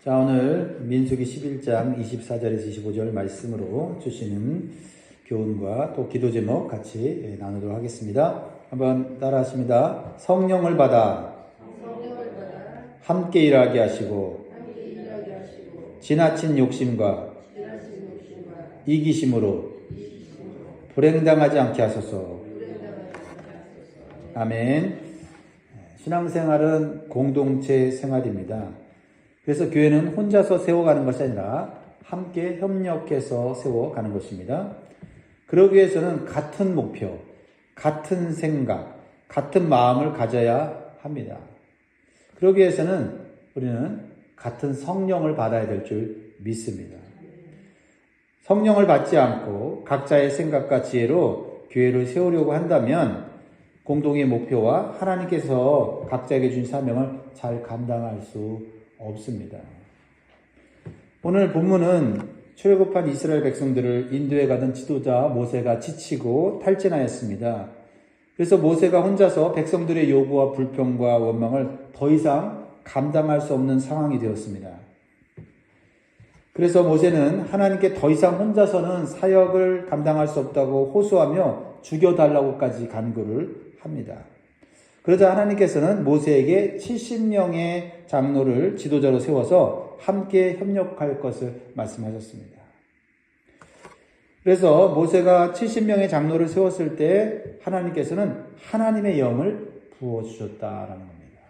자, 오늘 민수기 11장 24절에서 25절 말씀으로 주시는 교훈과 또 기도 제목 같이 나누도록 하겠습니다. 한번 따라 하십니다. 성령을 받아 함께 일하게 하시고 지나친 욕심과 이기심으로 불행당하지 않게 하소서. 아멘. 신앙생활은 공동체 생활입니다. 그래서 교회는 혼자서 세워가는 것이 아니라 함께 협력해서 세워가는 것입니다. 그러기 위해서는 같은 목표, 같은 생각, 같은 마음을 가져야 합니다. 그러기 위해서는 우리는 같은 성령을 받아야 될 줄 믿습니다. 성령을 받지 않고 각자의 생각과 지혜로 교회를 세우려고 한다면 공동의 목표와 하나님께서 각자에게 주신 사명을 잘 감당할 수 없습니다. 오늘 본문은 출애굽한 이스라엘 백성들을 인도에 가던 지도자 모세가 지치고 탈진하였습니다. 그래서 모세가 혼자서 백성들의 요구와 불평과 원망을 더 이상 감당할 수 없는 상황이 되었습니다. 그래서 모세는 하나님께 더 이상 혼자서는 사역을 감당할 수 없다고 호소하며 죽여달라고까지 간구를 합니다. 그러자 하나님께서는 모세에게 70명의 장로를 지도자로 세워서 함께 협력할 것을 말씀하셨습니다. 그래서 모세가 70명의 장로를 세웠을 때 하나님께서는 하나님의 영을 부어주셨다라는 겁니다.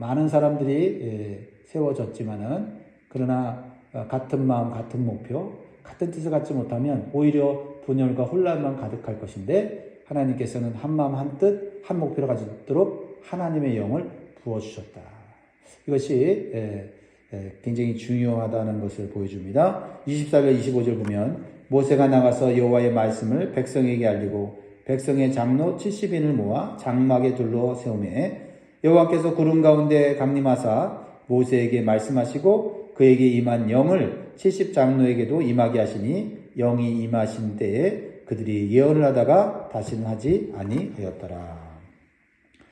많은 사람들이 세워졌지만은 그러나 같은 마음, 같은 목표, 같은 뜻을 갖지 못하면 오히려 분열과 혼란만 가득할 것인데 하나님께서는 한 마음 한 뜻, 한 목표를 가지도록 하나님의 영을 부어주셨다. 이것이 굉장히 중요하다는 것을 보여줍니다. 24절, 25절 보면 모세가 나가서 여호와의 말씀을 백성에게 알리고 백성의 장로 70인을 모아 장막에 둘러 세우매 여호와께서 구름 가운데 강림하사 모세에게 말씀하시고 그에게 임한 영을 70장로에게도 임하게 하시니 영이 임하신 때에 그들이 예언을 하다가 다시는 하지 아니하였더라.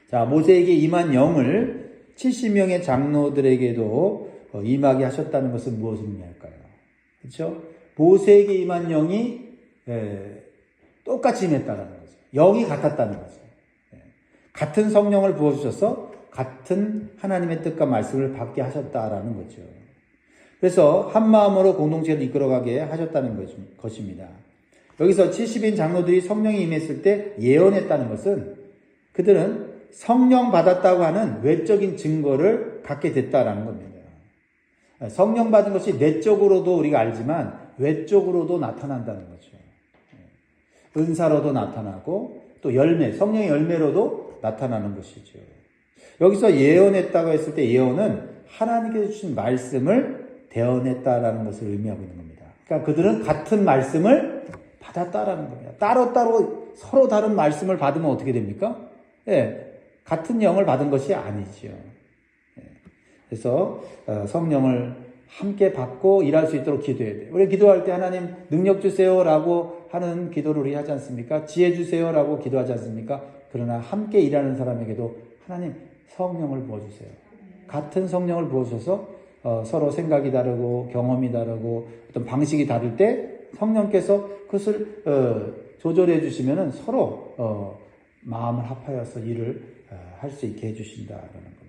자, 모세에게 임한 영을 70명의 장로들에게도 임하게 하셨다는 것은 무엇을 의미할까요? 그렇죠? 모세에게 임한 영이 똑같이 임했다는 거죠. 영이 같았다는 거죠. 같은 성령을 부어주셔서 같은 하나님의 뜻과 말씀을 받게 하셨다라는 거죠. 그래서 한 마음으로 공동체를 이끌어가게 하셨다는 것입니다. 여기서 70인 장로들이 성령이 임했을 때 예언했다는 것은 그들은 성령 받았다고 하는 외적인 증거를 갖게 됐다라는 겁니다. 성령 받은 것이 내적으로도 우리가 알지만 외적으로도 나타난다는 거죠. 은사로도 나타나고 또 열매, 성령의 열매로도 나타나는 것이죠. 여기서 예언했다고 했을 때 예언은 하나님께서 주신 말씀을 대언했다라는 것을 의미하고 있는 겁니다. 그러니까 그들은 같은 말씀을 받았다라는 겁니다. 따로따로 서로 다른 말씀을 받으면 어떻게 됩니까? 같은 영을 받은 것이 아니죠. 그래서 성령을 함께 받고 일할 수 있도록 기도해야 돼요. 우리 기도할 때 하나님 능력 주세요라고 하는 기도를 우리 하지 않습니까? 지혜 주세요라고 기도하지 않습니까? 그러나 함께 일하는 사람에게도 하나님 성령을 부어주세요. 같은 성령을 부어주셔서 서로 생각이 다르고 경험이 다르고 어떤 방식이 다를 때 성령께서 그것을 조절해 주시면은 서로 마음을 합하여서 일을 할 수 있게 해주신다라는 겁니다.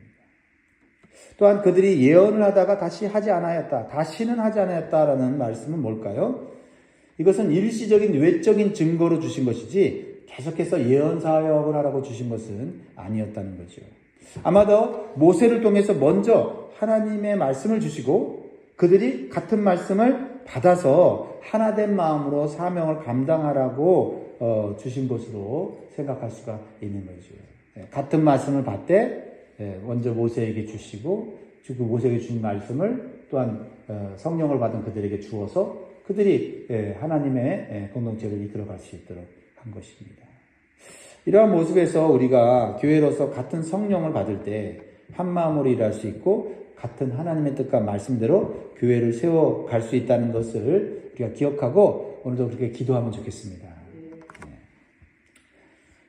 또한 그들이 예언을 하다가 다시 하지 않았다, 다시는 하지 않았다라는 말씀은 뭘까요? 이것은 일시적인 외적인 증거로 주신 것이지 계속해서 예언 사역을 하라고 주신 것은 아니었다는 거죠. 아마도 모세를 통해서 먼저 하나님의 말씀을 주시고 그들이 같은 말씀을 받아서 하나된 마음으로 사명을 감당하라고 주신 것으로 생각할 수가 있는 거죠. 같은 말씀을 받되 먼저 모세에게 주시고 그 모세에게 주신 말씀을 또한 성령을 받은 그들에게 주어서 그들이 하나님의 공동체를 이끌어갈 수 있도록 한 것입니다. 이러한 모습에서 우리가 교회로서 같은 성령을 받을 때 한마음으로 일할 수 있고 같은 하나님의 뜻과 말씀대로 교회를 세워갈 수 있다는 것을 우리가 기억하고 오늘도 그렇게 기도하면 좋겠습니다.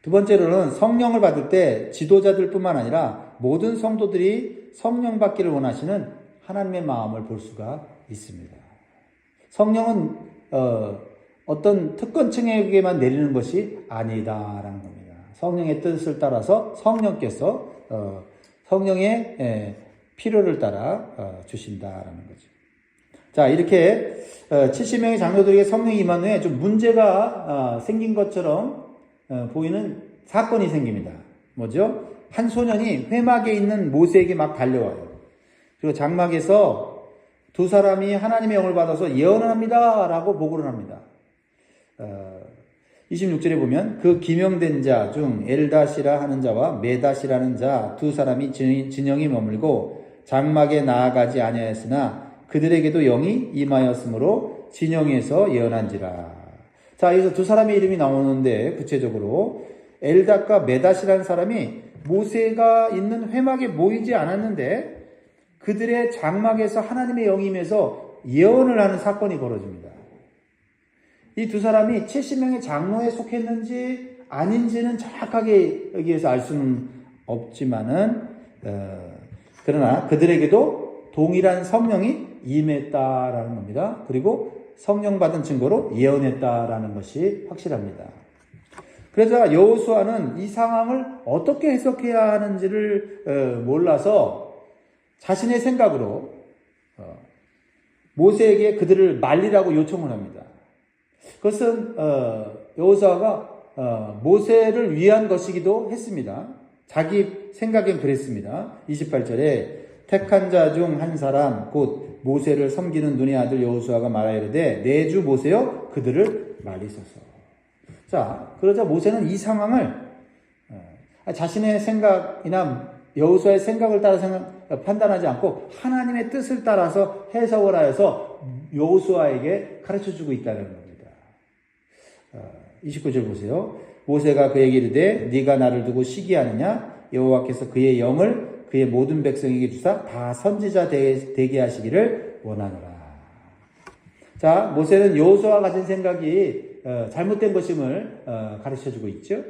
두 번째로는 성령을 받을 때 지도자들뿐만 아니라 모든 성도들이 성령 받기를 원하시는 하나님의 마음을 볼 수가 있습니다. 성령은 어떤 특권층에게만 내리는 것이 아니다라는 겁니다. 성령의 뜻을 따라서 성령께서 성령의 필요를 따라 주신다라는 거죠. 자, 이렇게 70명의 장로들에게 성령이 임한 후에 좀 문제가 생긴 것처럼 보이는 사건이 생깁니다. 뭐죠? 한 소년이 회막에 있는 모세에게 막 달려와요. 그리고 장막에서 두 사람이 하나님의 영을 받아서 예언을 합니다 라고 보고를 합니다. 26절에 보면 그 기명된 자 중 엘닷이라 하는 자와 메닷이라는 자 두 사람이 진영이 머물고 장막에 나아가지 아니하였으나 그들에게도 영이 임하였으므로 진영에서 예언한지라. 자, 여기서 두 사람의 이름이 나오는데 구체적으로 엘닷과 메닷이라는 사람이 모세가 있는 회막에 모이지 않았는데 그들의 장막에서 하나님의 영이 임해서 예언을 하는 사건이 벌어집니다. 이 두 사람이 70명의 장로에 속했는지 아닌지는 정확하게 여기에서 알 수는 없지만은 그러나 그들에게도 동일한 성령이 임했다라는 겁니다. 그리고 성령 받은 증거로 예언했다라는 것이 확실합니다. 그래서 여호수아는 이 상황을 어떻게 해석해야 하는지를 몰라서 자신의 생각으로 모세에게 그들을 말리라고 요청을 합니다. 그것은 여호수아가 모세를 위한 것이기도 했습니다. 자기 생각엔 그랬습니다. 28절에 택한 자 중 한 사람 곧 모세를 섬기는 눈의 아들 여호수아가 말하이르되 내 주 모세여 그들을 말리소서. 자, 그러자 모세는 이 상황을 자신의 생각이나 여호수아의 생각을 따라 판단하지 않고 하나님의 뜻을 따라서 해석을 하여서 여호수아에게 가르쳐주고 있다는 겁니다. 29절 보세요. 모세가 그에게 이르되 네가 나를 두고 시기하느냐 여호와께서 그의 영을 그의 모든 백성에게 주사 다 선지자 되게 하시기를 원하노라. 자, 모세는 여호수아가 가진 생각이 잘못된 것임을 가르쳐주고 있죠.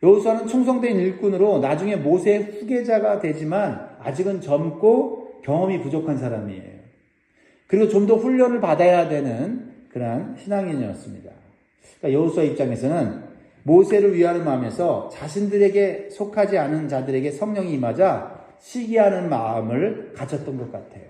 여호수아는 충성된 일꾼으로 나중에 모세의 후계자가 되지만 아직은 젊고 경험이 부족한 사람이에요. 그리고 좀 더 훈련을 받아야 되는 그러한 신앙인이었습니다. 그러니까 여호수아 입장에서는 모세를 위하는 마음에서 자신들에게 속하지 않은 자들에게 성령이 임하자 시기하는 마음을 가졌던 것 같아요.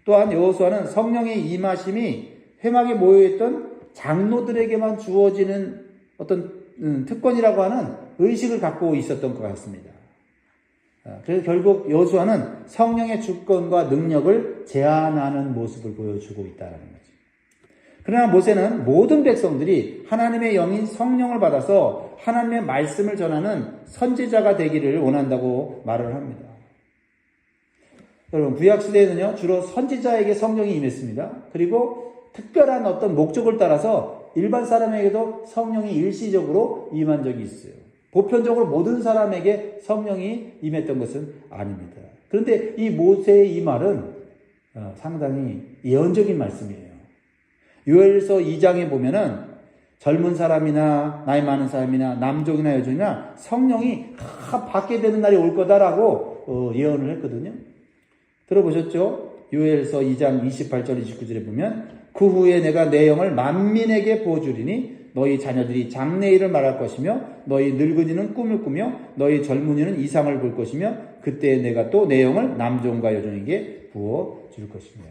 또한 여호수아는 성령의 임하심이 회막에 모여있던 장로들에게만 주어지는 어떤 특권이라고 하는 의식을 갖고 있었던 것 같습니다. 그래서 결국 여호수아는 성령의 주권과 능력을 제한하는 모습을 보여주고 있다는 거죠. 그러나 모세는 모든 백성들이 하나님의 영인 성령을 받아서 하나님의 말씀을 전하는 선지자가 되기를 원한다고 말을 합니다. 여러분, 구약시대에는요, 주로 선지자에게 성령이 임했습니다. 그리고 특별한 어떤 목적을 따라서 일반 사람에게도 성령이 일시적으로 임한 적이 있어요. 보편적으로 모든 사람에게 성령이 임했던 것은 아닙니다. 그런데 이 모세의 이 말은 상당히 예언적인 말씀이에요. 요엘서 2장에 보면은 젊은 사람이나 나이 많은 사람이나 남종이나 여종이나 성령이 다 받게 되는 날이 올 거다라고 예언을 했거든요. 들어보셨죠? 요엘서 2장 28절 29절에 보면 그 후에 내가 내 영을 만민에게 부어주리니 너희 자녀들이 장래일을 말할 것이며 너희 늙은이는 꿈을 꾸며 너희 젊은이는 이상을 볼 것이며 그때 내가 또 내 영을 남종과 여종에게 부어줄 것이며.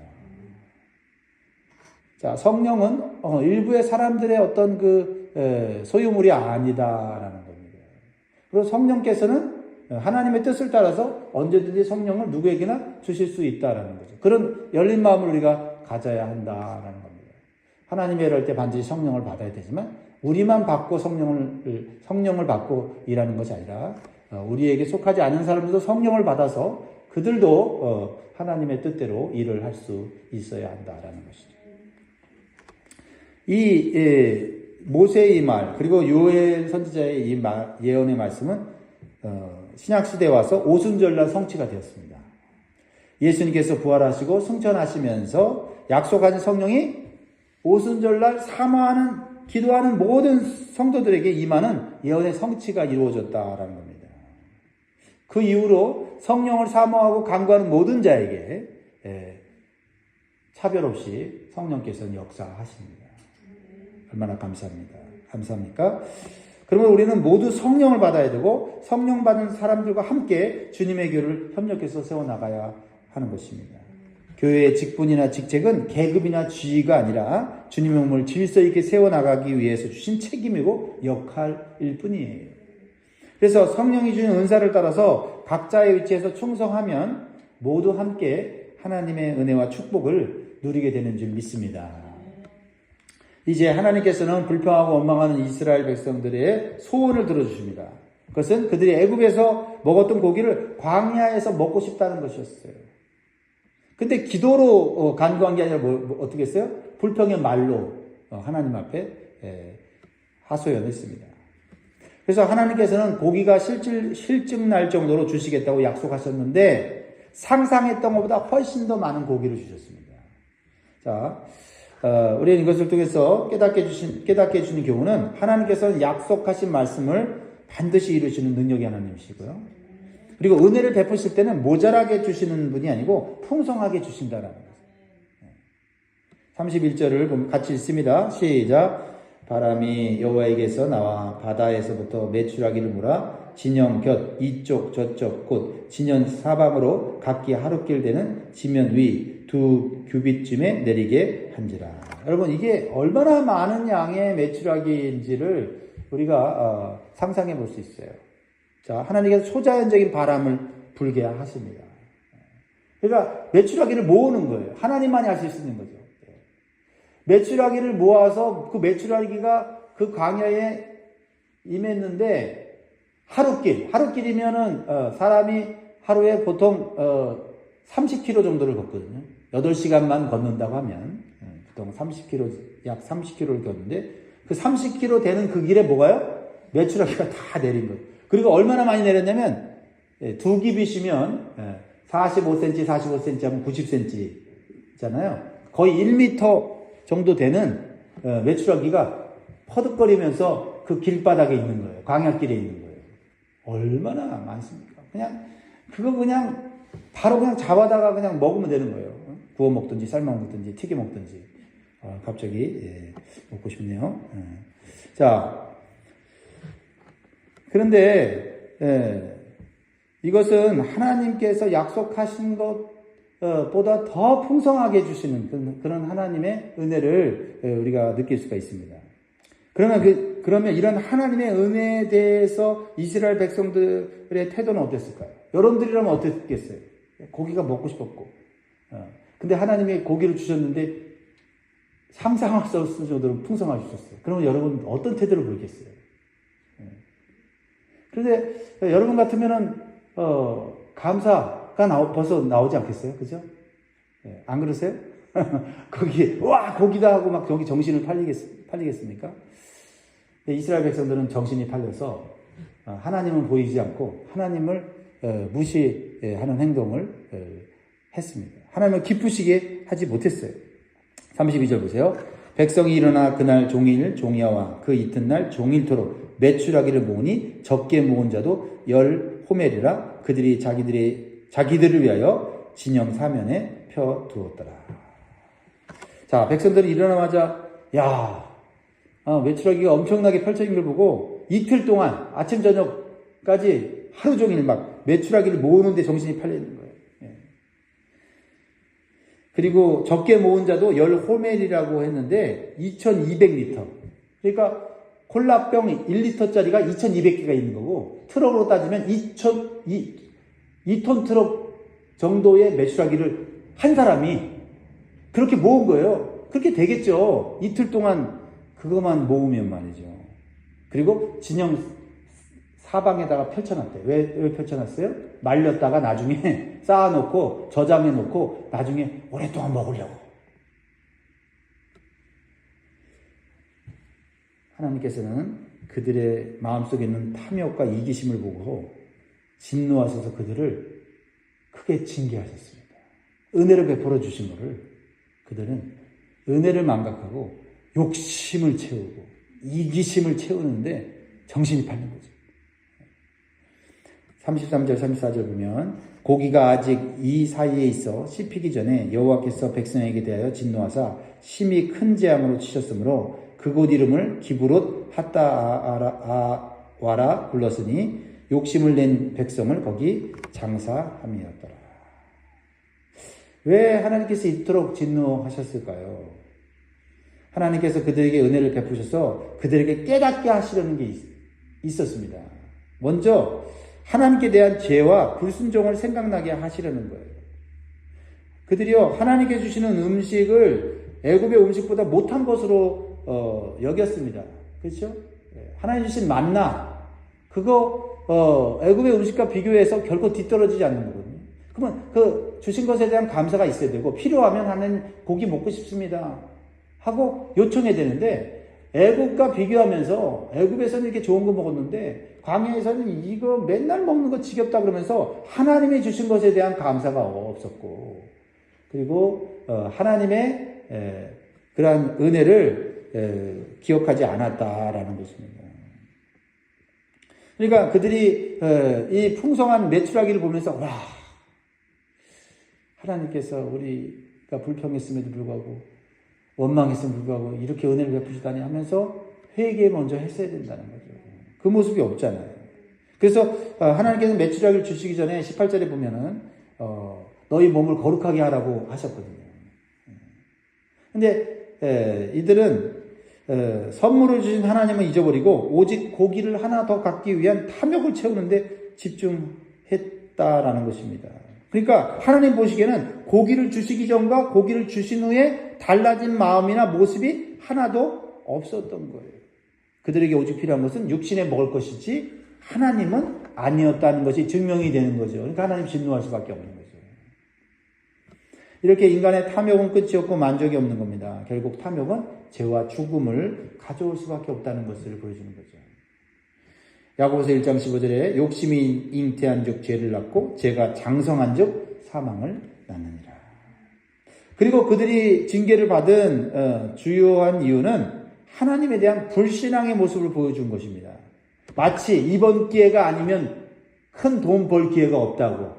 자, 성령은 일부의 사람들의 어떤 소유물이 아니다라는 겁니다. 그리고 성령께서는 하나님의 뜻을 따라서 언제든지 성령을 누구에게나 주실 수 있다라는 거죠. 그런 열린 마음을 우리가 가져야 한다라는 겁니다. 하나님의 일할 때 반드시 성령을 받아야 되지만 우리만 받고 성령을 받고 일하는 것이 아니라 우리에게 속하지 않은 사람들도 성령을 받아서 그들도 하나님의 뜻대로 일을 할 수 있어야 한다라는 것이죠. 이 모세의 이 말 그리고 요엘 선지자의 이 예언의 말씀은 신약시대에 와서 오순절날 성취가 되었습니다. 예수님께서 부활하시고 승천하시면서 약속하신 성령이 오순절날 기도하는 모든 성도들에게 임하는 예언의 성취가 이루어졌다라는 겁니다. 그 이후로 성령을 사모하고 간구하는 모든 자에게 차별 없이 성령께서는 역사하십니다. 얼마나 감사합니까? 그러면 우리는 모두 성령을 받아야 되고 성령 받은 사람들과 함께 주님의 교회를 협력해서 세워나가야 하는 것입니다. 교회의 직분이나 직책은 계급이나 지위가 아니라 주님의 몸을 질서 있게 세워나가기 위해서 주신 책임이고 역할일 뿐이에요. 그래서 성령이 주는 은사를 따라서 각자의 위치에서 충성하면 모두 함께 하나님의 은혜와 축복을 누리게 되는 줄 믿습니다. 이제 하나님께서는 불평하고 원망하는 이스라엘 백성들의 소원을 들어주십니다. 그것은 그들이 애굽에서 먹었던 고기를 광야에서 먹고 싶다는 것이었어요. 근데 기도로 간구한 게 아니라 어떻게 했어요? 불평의 말로 하나님 앞에 하소연했습니다. 그래서 하나님께서는 고기가 실증 날 정도로 주시겠다고 약속하셨는데 상상했던 것보다 훨씬 더 많은 고기를 주셨습니다. 자, 우리는 이것을 통해서 깨닫게 해주시는 교훈은 하나님께서는 약속하신 말씀을 반드시 이루시는 능력이 하나님이시고요. 그리고 은혜를 베푸실 때는 모자라게 주시는 분이 아니고 풍성하게 주신다는 거예요. 31절을 같이 읽습니다. 시작. 바람이 여호와에게서 나와 바다에서부터 메추라기를 몰아 진영 곁 이쪽 저쪽 곧 진영 사방으로 각기 하루길 되는 지면 위 2규빗쯤에 내리게 한지라. 여러분, 이게 얼마나 많은 양의 메추라기인지를 우리가 상상해 볼 수 있어요. 자, 하나님께서 초자연적인 바람을 불게 하십니다. 그러니까 메추라기를 모으는 거예요. 하나님만이 하실 수 있는 거죠. 메추라기를 모아서 그 메추라기가 그 광야에 임했는데 하루길이면은 사람이 하루에 보통 30km 정도를 걷거든요. 8시간만 걷는다고 하면 보통 30km, 약 30km를 걷는데 그 30km 되는 그 길에 뭐가요? 메추라기가 다 내린 거예요. 그리고 얼마나 많이 내렸냐면 2규빗이면 45cm, 45cm 하면 90cm잖아요. 거의 1m 정도 되는 메추라기가 퍼득거리면서 그 길바닥에 있는 거예요. 광야길에 있는 거예요. 얼마나 많습니까? 그냥 바로 그냥 잡아다가 그냥 먹으면 되는 거예요. 구워 먹든지 삶아 먹든지 튀겨 먹든지. 갑자기 먹고 싶네요. 자, 그런데 이것은 하나님께서 약속하신 것보다 더 풍성하게 해주시는 그런 하나님의 은혜를 우리가 느낄 수가 있습니다. 그러면 이런 하나님의 은혜에 대해서 이스라엘 백성들의 태도는 어땠을까요? 여러분들이라면 어땠겠어요? 고기가 먹고 싶었고, 근데 하나님이 고기를 주셨는데 상상할 수 없을 정도로 풍성하게 주셨어요. 그러면 여러분 어떤 태도를 보이겠어요? 그런데 여러분 같으면은 감사가 벌써 나오지 않겠어요? 그죠? 안 그러세요? 고기다 하고 막 여기 정신을 팔리겠습니까? 이스라엘 백성들은 정신이 팔려서 하나님은 보이지 않고 하나님을 무시하는 행동을 했습니다. 하나님을 기쁘시게 하지 못했어요. 32절 보세요. 백성이 일어나 그날 종일 종야와 그 이튿날 종일토록 메추라기를 모으니 적게 모은 자도 10호멜이라 그들이 자기들을 위하여 진영 사면에 펴두었더라. 자, 백성들이 일어나자마자 메추라기가 엄청나게 펼쳐진 걸 보고 이틀 동안 아침 저녁까지 하루 종일 막 메추라기를 모으는데 정신이 팔려 있는 거예요. 그리고 적게 모은 자도 10호멜이라고 했는데 2200리터. 그러니까 콜라병 1리터짜리가 2200개가 있는 거고 트럭으로 따지면 2톤 트럭 정도의 메추라기를 한 사람이 그렇게 모은 거예요. 그렇게 되겠죠. 이틀 동안 그것만 모으면 말이죠. 그리고 진영 사방에다가 펼쳐놨대요. 왜 펼쳐놨어요? 말렸다가 나중에 쌓아놓고 저장해놓고 나중에 오랫동안 먹으려고. 하나님께서는 그들의 마음속에 있는 탐욕과 이기심을 보고 진노하셔서 그들을 크게 징계하셨습니다. 은혜를 베풀어 주신 것을 그들은 은혜를 망각하고 욕심을 채우고 이기심을 채우는데 정신이 팔린 거죠. 33절 34절 보면 고기가 아직 이 사이에 있어 씹히기 전에 여호와께서 백성에게 대하여 진노하사 심히 큰 재앙으로 치셨으므로 그곳 이름을 기브롯 핫다아와라 불렀으니 욕심을 낸 백성을 거기 장사함이었더라. 왜 하나님께서 이토록 진노하셨을까요? 하나님께서 그들에게 은혜를 베푸셔서 그들에게 깨닫게 하시려는 게 있었습니다. 먼저 하나님께 대한 죄와 불순종을 생각나게 하시려는 거예요. 그들이요, 하나님께 주시는 음식을 애굽의 음식보다 못한 것으로 여겼습니다. 그렇죠? 하나님 주신 만나, 그거 애굽의 음식과 비교해서 결코 뒤떨어지지 않는 거거든요. 그러면 그 주신 것에 대한 감사가 있어야 되고, 필요하면 하나님 고기 먹고 싶습니다 하고 요청해야 되는데, 애굽과 비교하면서 애굽에서는 이렇게 좋은 거 먹었는데 광야에서는 이거 맨날 먹는 거 지겹다 그러면서 하나님이 주신 것에 대한 감사가 없었고, 그리고 하나님의 그러한 은혜를 기억하지 않았다라는 것입니다. 그러니까 그들이 이 풍성한 메추라기를 보면서 와, 하나님께서 우리가 불평했음에도 불구하고 원망했음에도 불구하고 이렇게 은혜를 베푸시다니 하면서 회개 먼저 했어야 된다는 거죠. 그 모습이 없잖아요. 그래서 하나님께서 메추라기를 주시기 전에 18절에 보면은 너희 몸을 거룩하게 하라고 하셨거든요. 근데 이들은 선물을 주신 하나님을 잊어버리고 오직 고기를 하나 더 갖기 위한 탐욕을 채우는데 집중했다라는 것입니다. 그러니까 하나님 보시기에는 고기를 주시기 전과 고기를 주신 후에 달라진 마음이나 모습이 하나도 없었던 거예요. 그들에게 오직 필요한 것은 육신에 먹을 것이지 하나님은 아니었다는 것이 증명이 되는 거죠. 그러니까 하나님 진노할 수밖에 없는 거죠. 이렇게 인간의 탐욕은 끝이 없고 만족이 없는 겁니다. 결국 탐욕은 죄와 죽음을 가져올 수밖에 없다는 것을 보여주는 거죠. 야고보서 1장 15절에 욕심이 잉태한 즉 죄를 낳고 죄가 장성한 즉 사망을 낳느니라. 그리고 그들이 징계를 받은 주요한 이유는 하나님에 대한 불신앙의 모습을 보여준 것입니다. 마치 이번 기회가 아니면 큰 돈 벌 기회가 없다고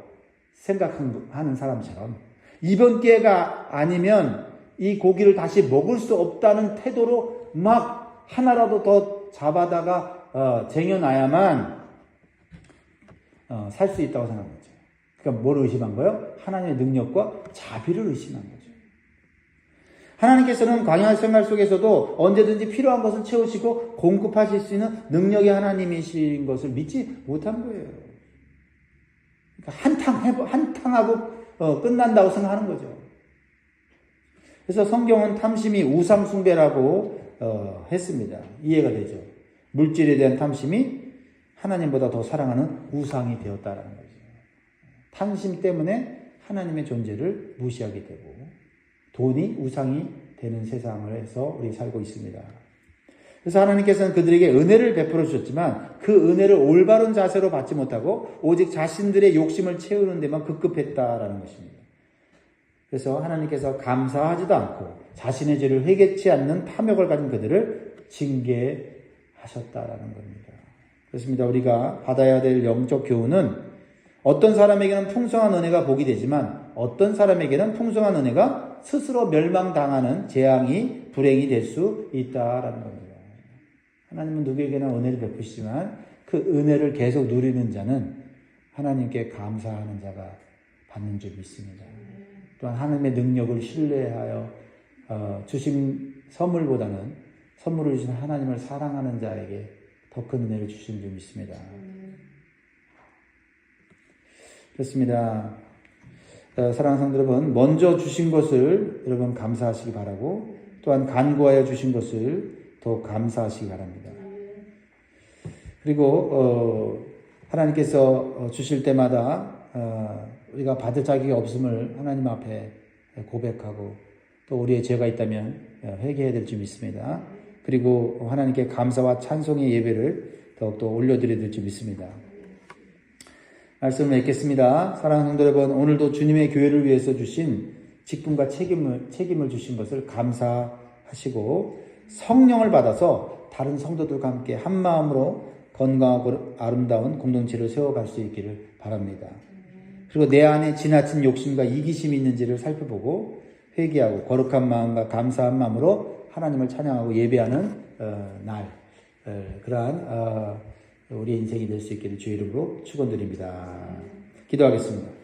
생각하는 사람처럼 이번 기회가 아니면 이 고기를 다시 먹을 수 없다는 태도로 막 하나라도 더 잡아다가 쟁여놔야만 살 수 있다고 생각한 거죠. 그러니까 뭘 의심한 거예요? 하나님의 능력과 자비를 의심한 거죠. 하나님께서는 광야 생활 속에서도 언제든지 필요한 것을 채우시고 공급하실 수 있는 능력의 하나님이신 것을 믿지 못한 거예요. 그러니까 한탕하고 끝난다고 생각하는 거죠. 그래서 성경은 탐심이 우상 숭배라고 했습니다. 이해가 되죠. 물질에 대한 탐심이 하나님보다 더 사랑하는 우상이 되었다라는 거죠. 탐심 때문에 하나님의 존재를 무시하게 되고 돈이 우상이 되는 세상에서 우리 살고 있습니다. 그래서 하나님께서는 그들에게 은혜를 베풀어 주셨지만 그 은혜를 올바른 자세로 받지 못하고 오직 자신들의 욕심을 채우는 데만 급급했다라는 것입니다. 그래서 하나님께서 감사하지도 않고 자신의 죄를 회개치 않는 탐욕을 가진 그들을 징계하셨다라는 겁니다. 그렇습니다. 우리가 받아야 될 영적 교훈은 어떤 사람에게는 풍성한 은혜가 복이 되지만 어떤 사람에게는 풍성한 은혜가 스스로 멸망당하는 재앙이 불행이 될 수 있다라는 겁니다. 하나님은 누구에게나 은혜를 베푸시지만 그 은혜를 계속 누리는 자는 하나님께 감사하는 자가 받는 줄 믿습니다. 또한 하나님의 능력을 신뢰하여 주신 선물보다는 선물을 주신 하나님을 사랑하는 자에게 더 큰 은혜를 주신 줄 믿습니다. 그렇습니다. 사랑하는 성도 여러분, 먼저 주신 것을 여러분 감사하시기 바라고 또한 간구하여 주신 것을 더 감사하시기 바랍니다. 그리고 하나님께서 주실 때마다 우리가 받을 자격이 없음을 하나님 앞에 고백하고 또 우리의 죄가 있다면 회개해야 될 줄 믿습니다. 그리고 하나님께 감사와 찬송의 예배를 더욱더 올려드려야 될 줄 믿습니다. 말씀을 읽겠습니다. 사랑하는 성도 여러분, 오늘도 주님의 교회를 위해서 주신 직분과 책임을 주신 것을 감사하시고 성령을 받아서 다른 성도들과 함께 한 마음으로 건강하고 아름다운 공동체를 세워갈 수 있기를 바랍니다. 그리고 내 안에 지나친 욕심과 이기심이 있는지를 살펴보고 회개하고 거룩한 마음과 감사한 마음으로 하나님을 찬양하고 예배하는 날, 그러한 우리 인생이 될 수 있기를 주의 이름으로 축원드립니다. 기도하겠습니다.